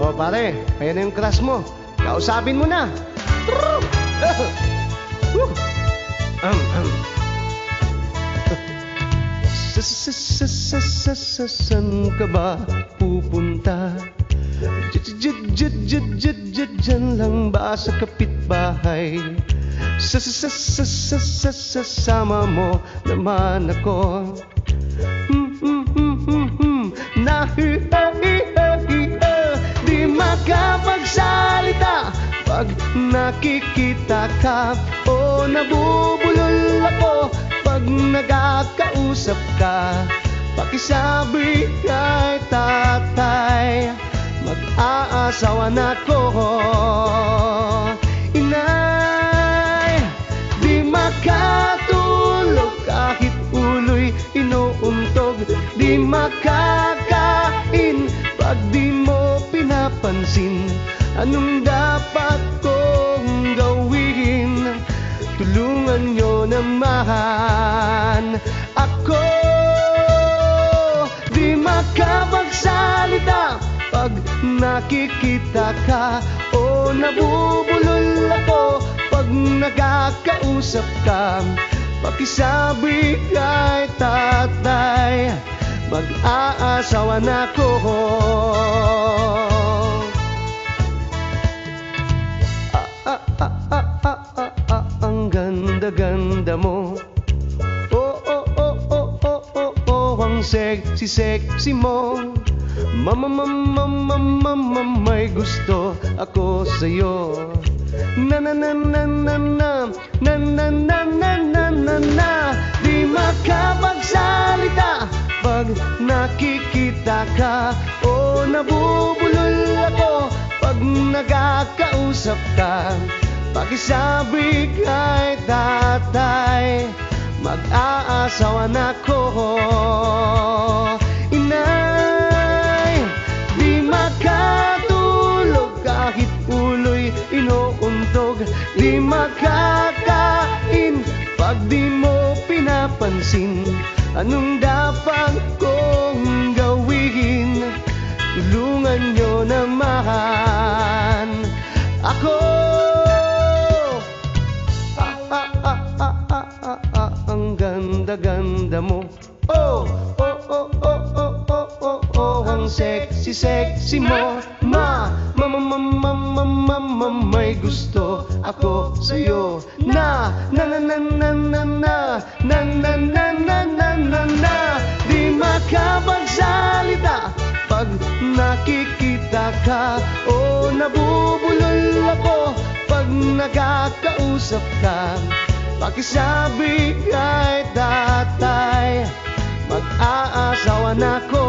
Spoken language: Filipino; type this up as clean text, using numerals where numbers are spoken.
O pare, ayan na yung crush mo. Kausapin mo na. Saan ka ba pupunta? Diyan lang ba sa kapitbahay? Sasama mo naman ako. Di makapagsalita pag nakikita ka. O nabubulol ako pag nagkakausap ka. Pakisabi kay tatay, mag-aasawa na ko. Inay, di makatulog kahit ulo'y inuuntog. Di makakain pag di mo pinapansin. Anong dapat kong gawin? Tulungan nyo naman ako. Di makapagsalita pag nakikita ka. O nabubulol ako pag nagkakausap ka. Pakisabi kay tatay, mag-aasawa na ko. Ang ganda-ganda mo. Ang sexy mo. May gusto ako sa'yo. Di makapagsalita pag nakikita ka. O nabubulol ako pag nagkakausap ka. Pakisabi kay tatay, mag-aasawa na ko. Inay, di makatulog kahit ulo'y inuuntog. Di makakain pag di mo pinapansin. Anong dapat kong gawin? Tulungan nyo naman ako. Ang ganda-ganda mo. Ang sexy mo. May gusto ako sa'yo. Di makapagsalita pag nakikita ka. O nabubulol ako pag nagkakausap ka. Pakisabi kay tatay, mag-aasawa na ko.